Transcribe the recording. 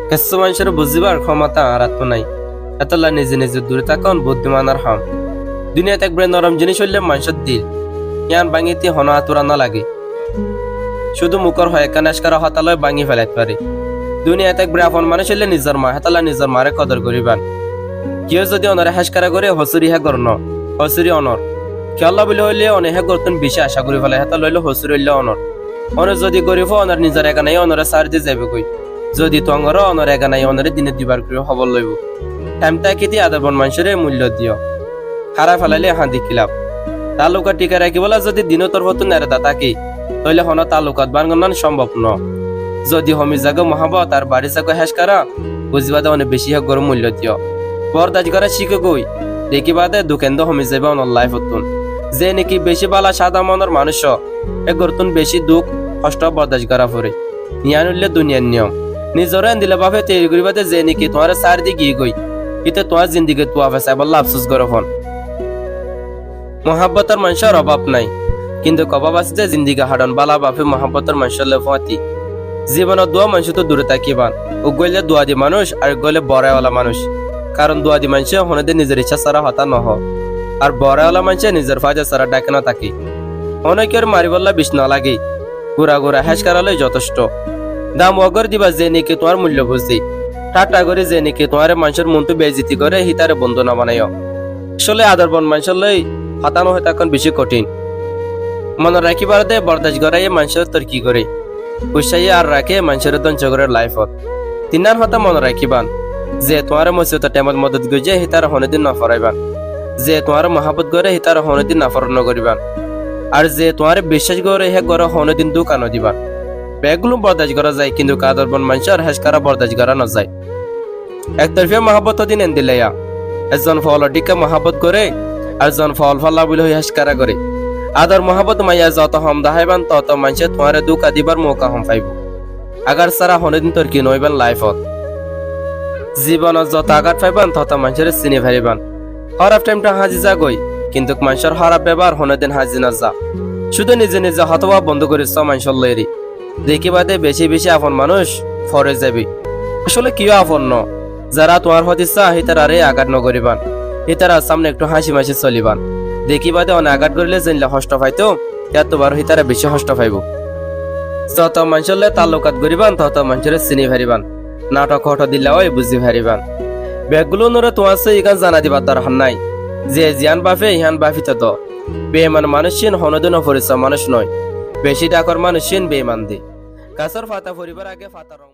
কিছু মানুষের বুঝিবার ক্ষমতা আর তো নাই, এতলা নিজে নিজে দূরে থাকুন বুদ্ধিমান আর হাম। দুনিয়াতে একবারে নরম জিনিস হইলে মানুষের দিল ইয়ান ভাঙিতে হনা আতুরা না লাগে। শুধু মুখর হয় কানেশ করা হতালয় ভাঙি ফেলাইতে পারে। দুনিয়াতে একবারে আপন মানুষ হইলে নিজের মা হেতালা নিজের মারে কদর করিবান। কেউ যদি অনরে হেসকারা করে হসুরি হে গর্ণ হসুরি অনর খেয়াল্লা বলে হইলে অনে হে গর্তন বেশি আশা করি ফেলে হেতা লইলে হসুরি হইলে অনর। অনে যদি গরিব অনর নিজের একা নাই অনরে সার দিয়ে যাবে কই। যদি তঙ্গর অনর একা নাই অনরে দিনে দিবার করে খবর লইব। টাইমটা কেটে আদবন মানুষের মূল্য দিও। খারাপ ফেলাইলে হাঁদি খিলাপ তালুকা টিকা রাখি বলা যদি দিন তোর হতো নেড়া থাকি তাহলে হন তালুকাত বানগনান সম্ভব ন। যদি হমি জাগো মহাবত আর বাড়ি জাগো হেস করা বুঝিবাদে অনেক বেশি হক গরম মূল্য দিও। বরদাজ করা শিখে গই দেখিবাদে দুকেন্দ্র হমি যাবে অনর লাইফ হতুন। যে নাকি বেশি বালা সাদা মনের মানুষ এ গরতুন বেশি দুঃখ কষ্ট বরদাজ করা পরে নিয়ান উঠলে দুনিয়ার নিয়ম। নিজরে দিলে বাপে তৈরি করিবাদে যে নাকি তোমার সার দিয়ে গিয়ে গই ইতে তোমার জিন্দিগি তুয়া ফেসাই বললা আফসোস করো হন। মহাব্বতের মানুষের অভাব নাই, কিন্তু কবাব আছে যে জিন্দিগি হাডন বালা বাপে মহাব্বতের মানুষের লেফাতি। জীবনের দোয়া মানুষ তো দূরে থাকিবান ও গইলে দোয়া দি মানুষ আর গইলে বড়াইওয়ালা মানুষ। কারণ দোয়া দি মানুষে হনেদের নিজের ইচ্ছা ছাড়া হতা নহ আর বড়াইওয়ালা মানুষে নিজের ফাজা ছাড়া ডাকে না থাকি। অনেকের মারি বললা বিষ না লাগে ঘুরা ঘুরা হেস করালে যথেষ্ট। দাম অগর দিবা যে নাকি তোমার মূল্য বুঝি ঠাট্টা করে যে নাকি তোমার মানুষের মনটো বেজিতি করে হিতারে বন্ধু না বানাইও। আসলে আদরবন মানুষের লই হাতানো হয়ে তখন বেশি কঠিন। মনে রাখিবার দে বরদাস গড়াই মানুষের তোর কি করে উৎসাহী আর রাখে মানুষের দঞ্চ করে লাইফত। তিনার হতা মনে রাখিবান যে তোমার মসজিদ টেমত মদত গজে হিতার হনেদিন না ফরাইবান। যে তোমার মহাবত গড়ে হিতার হনেদিন নাফরণ করিবান। আর যে তোমার বিশ্বাস গড়ে হে গড় হনেদিন দুকানো দিবান। ব্যাগগুলো বরদাস করা যায় কিন্তু কাদরবন মানুষের হেসকারা বরদাস করা না যায়। একতরফিয়া মহাবত দিন এন দিলেয়া একজন ফল টিকা মহাবত করে আর জন ফল ফল্লা বলে হেসকারা করে। আদর মহাবত মাইয়া যত হম দাহাইবান তত মানুষে তোমার দুকা দিবার মৌকা হম পাইব। আগার সারা হনেদিন তোর কি নইবান লাইফত জীবনত যত আঘাত পাইবান তত মানুষের চিনি ফারিবান। হরাপ টাইমটা হাজি যা গই কিন্তু মানুষের হরাপ ব্যবহার হনেদিন হাজি না যা। শুধু নিজে নিজে হতবা বন্ধ করিস মানুষের লইরি দেখিবাদে বেশি বেশি আপন মানুষ ফরে যাবি। আসলে কিও আপন ন যারা তোমার হতিসা হিতার আরে আঘাত নকরিবান হিতার সামনে একটু হাসি মাসি চলিবান। দেখিবাদে অনেক আঘাত করিলে জানলে হষ্ট পাইতো এতবার হিতারা বেশি হষ্ট পাইব। যত মানুষলে তালুকাত করিবান তত মানুষের চিনি ফারিবান। নাটক হঠ দিলে ওই বুঝি ফারিবান। ব্যাগগুলো নরে তোমার ইকান জানা দিবার দরকার নাই যে জিয়ান বাফে ইহান বাফিত দ বেমান মানুষিন হনদিন পরিচয় মানুষ নয়। বেশি ডাকর মানুষিন বেমান দি গাছের ফাতা ফরিবার আগে ফাতা রং